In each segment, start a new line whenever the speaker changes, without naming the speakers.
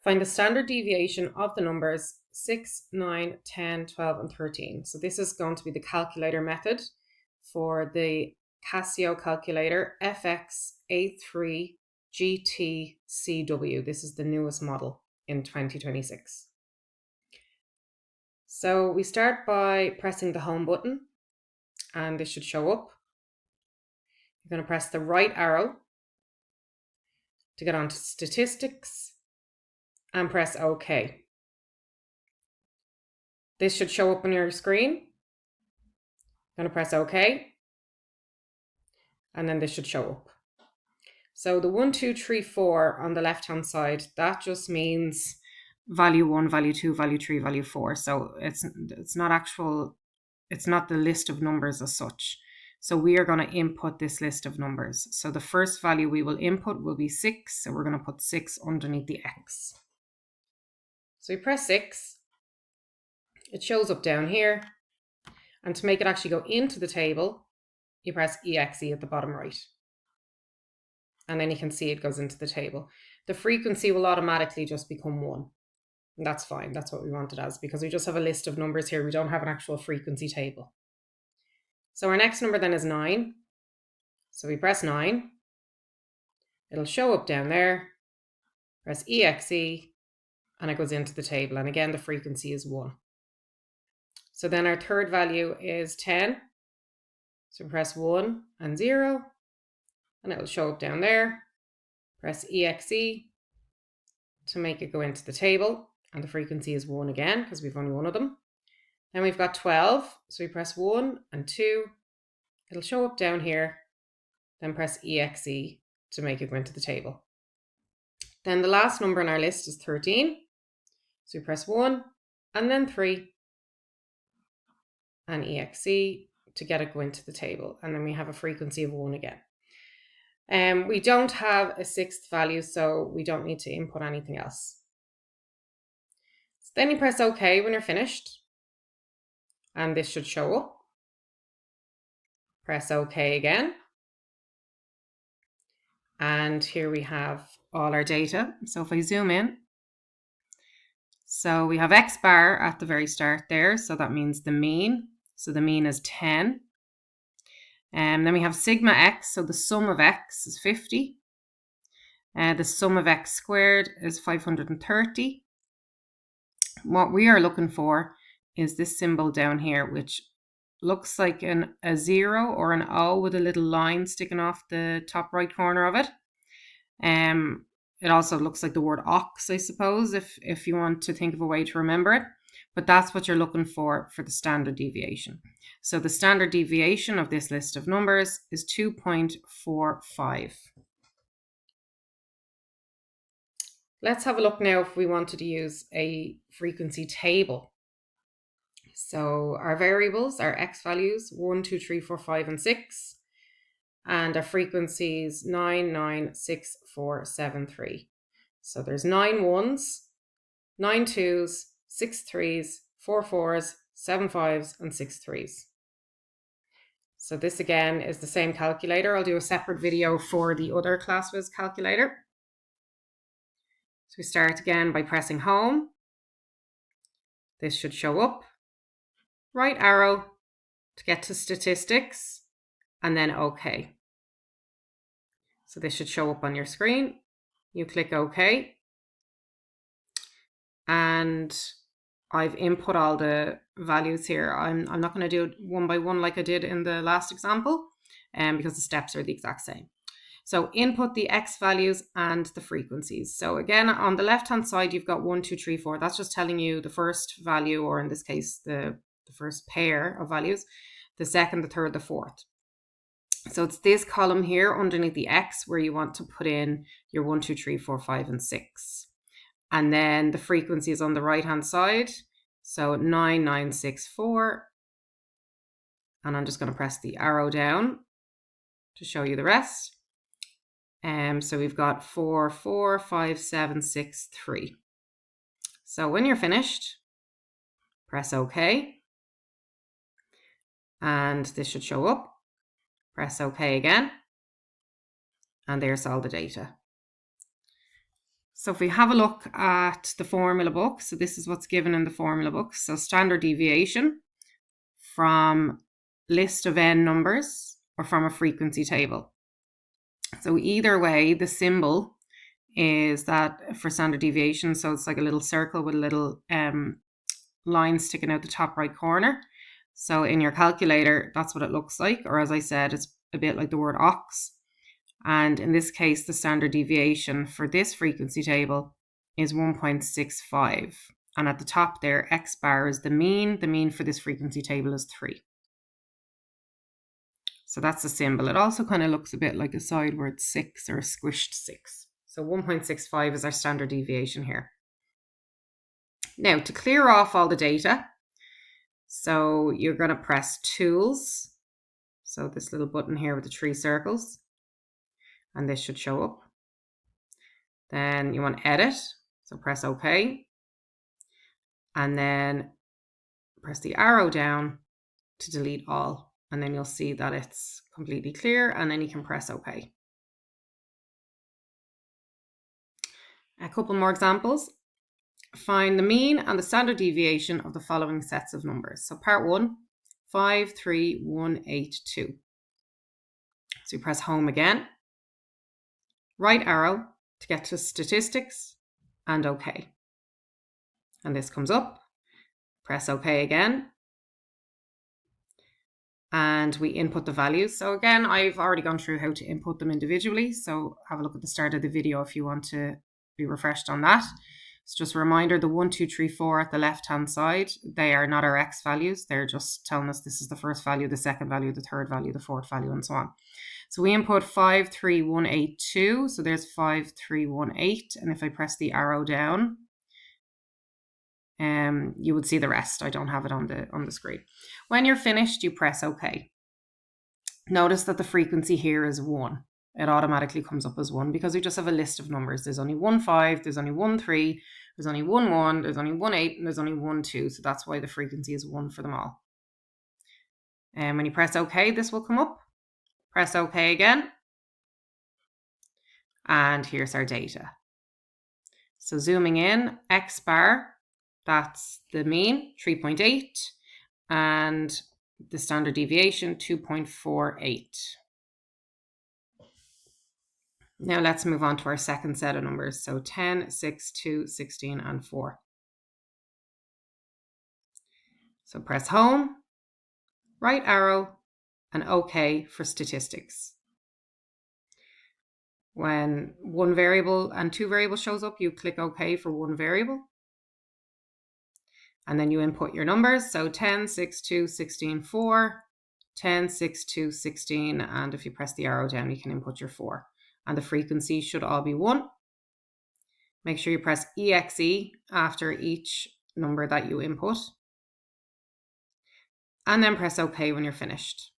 Find the standard deviation of the numbers 6, 9, 10, 12, and 13. So this is going to be the calculator method for the Casio calculator FX-83GTCW. This is the newest model in 2026. So we start by pressing the home button, and this should show up. You're going to press the right arrow to get onto statistics and press OK. This should show up on your screen. I'm going to press OK, and then this should show up. So the 1, 2, 3, 4 on the left hand side, that just means value 1, value 2, value 3, value 4. So it's not the list of numbers as such. So we are going to input this list of numbers. So the first value we will input will be 6. So we're going to put 6 underneath the X. So we press 6. It shows up down here. And to make it actually go into the table, you press EXE at the bottom right. And then you can see it goes into the table. The frequency will automatically just become 1. And that's fine. That's what we want it as, because we just have a list of numbers here. We don't have an actual frequency table. So our next number then is 9. So we press 9. It'll show up down there. Press EXE, and it goes into the table. And again, the frequency is 1. So then our third value is 10. So press 1 and 0, and it will show up down there. Press EXE to make it go into the table, and the frequency is 1 again because we've only one of them. Then we've got 12, so we press 1 and 2. It'll show up down here. Then press EXE to make it go into the table. Then the last number on our list is 13. So we press 1 and then 3 and EXE to get it go into the table. And then we have a frequency of 1 again. We don't have a 6th value, so we don't need to input anything else. So then you press OK when you're finished. And this should show up. Press OK again. And here we have all our data. So if I zoom in, so we have X bar at the very start there. So that means the mean. So the mean is 10. And then we have sigma X. So the sum of X is 50. The sum of X squared is 530. What we are looking for is this symbol down here, which looks like a 0 or an O with a little line sticking off the top right corner of it. It also looks like the word ox, I suppose, if you want to think of a way to remember it. But that's what you're looking for the standard deviation. So the standard deviation of this list of numbers is 2.45. Let's have a look now if we wanted to use a frequency table. So our variables are X values 1, 2, 3, 4, 5, and 6. And our frequencies 9, 9, 6, 4, 7, 3. So there's 9 1s, 9 2s, 6 3s, 4 4s, 7 5s, and 6 3s. So this again is the same calculator. I'll do a separate video for the other ClassWiz calculator. So we start again by pressing home. This should show up. Right arrow to get to statistics, and then OK. So this should show up on your screen. You click OK. And I've input all the values here. I'm not going to do it one by one like I did in the last example, because the steps are the exact same. So input the X values and the frequencies. So again, on the left-hand side, you've got 1, 2, 3, 4. That's just telling you the first value, or in this case, the first pair of values, the second, the third, the fourth. So it's this column here underneath the X where you want to put in your 1, 2, 3, 4, 5, and 6. And then the frequency is on the right-hand side. So 9, 9, 6, 4. And I'm just going to press the arrow down to show you the rest. So we've got 4, 4, 5, 7, 6, 3. So when you're finished, press OK. And this should show up. Press OK again. And there's all the data. So if we have a look at the formula book, so this is what's given in the formula book. So standard deviation from list of n numbers or from a frequency table. So either way, the symbol is that for standard deviation. So it's like a little circle with a little line sticking out the top right corner. So in your calculator, that's what it looks like. Or as I said, it's a bit like the word ox. And in this case, the standard deviation for this frequency table is 1.65. And at the top there, X bar is the mean. The mean for this frequency table is 3. So that's the symbol. It also kind of looks a bit like a side word 6 or a squished 6. So 1.65 is our standard deviation here. Now, to clear off all the data, so you're going to press Tools. So this little button here with the 3 circles. And this should show up. Then you want Edit. So press OK. And then press the arrow down to delete all. And then you'll see that it's completely clear. And then you can press OK. A couple more examples. Find the mean and the standard deviation of the following sets of numbers. So part 1, 5, 3, 1, 8, 2. So you press home again, right arrow to get to statistics, and OK. And this comes up, press OK again, and we input the values. So again, I've already gone through how to input them individually. So have a look at the start of the video if you want to be refreshed on that. It's just a reminder, the 1, 2, 3, 4 at the left-hand side, they are not our X values. They're just telling us this is the first value, the second value, the third value, the fourth value, and so on. So we input 5, 3, 1, 8, 2. So there's 5, 3, 1, 8. And if I press the arrow down, you would see the rest. I don't have it on the screen. When you're finished, you press OK. Notice that the frequency here is 1. It automatically comes up as 1 because we just have a list of numbers. There's only 1 5, there's only 1 3, there's only 1 1, there's only 1 8, and there's only 1 2. So that's why the frequency is 1 for them all. And when you press OK, this will come up. Press OK again. And here's our data. So zooming in, X bar, that's the mean, 3.8, and the standard deviation, 2.48. Now let's move on to our second set of numbers. So 10, 6, 2, 16, and 4. So press home, right arrow, and OK for statistics. When one variable and 2 variables shows up, you click OK for one variable. And then you input your numbers. So 10, 6, 2, 16, 4, 10, 6, 2, 16. And if you press the arrow down, you can input your 4. And the frequency should all be 1. Make sure you press EXE after each number that you input. And then press OK when you're finished.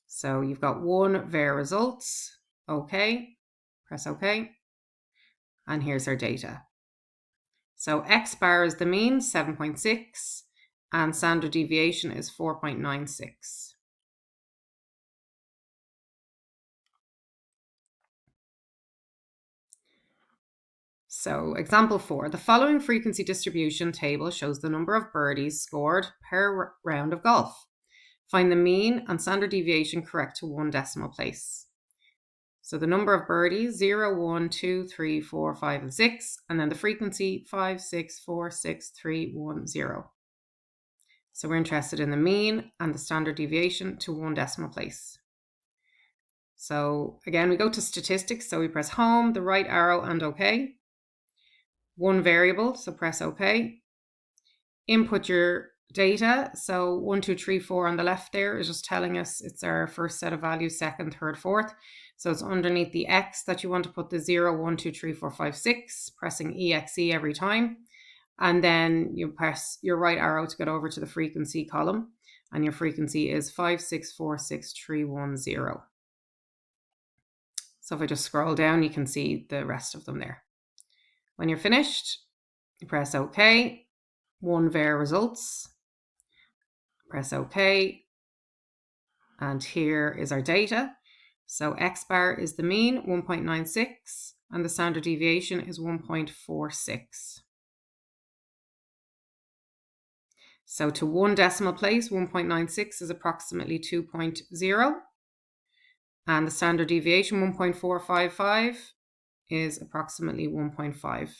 So you've got 1 var results. OK. Press OK. And here's our data. So X bar is the mean, 7.6, and standard deviation is 4.96. So example 4, the following frequency distribution table shows the number of birdies scored per round of golf. Find the mean and standard deviation correct to 1 decimal place. So the number of birdies, 0, 1, 2, 3, 4, 5, and 6. And then the frequency, 5, 6, 4, 6, 3, 1, 0. So we're interested in the mean and the standard deviation to 1 decimal place. So again, we go to statistics. So we press home, the right arrow, and OK. 1 variable, so press OK. Input your data. So 1, 2, 3, 4 on the left there is just telling us it's our first set of values, second, third, fourth. So it's underneath the X that you want to put the 0, 1, 2, 3, 4, 5, 6, pressing EXE every time. And then you press your right arrow to get over to the frequency column. And your frequency is 5646310. So if I just scroll down, you can see the rest of them there. When you're finished, you press OK. 1 var results. Press OK. And here is our data. So X bar is the mean, 1.96, and the standard deviation is 1.46. So to one decimal place, 1.96 is approximately 2.0, and the standard deviation, 1.455, is approximately 1.5.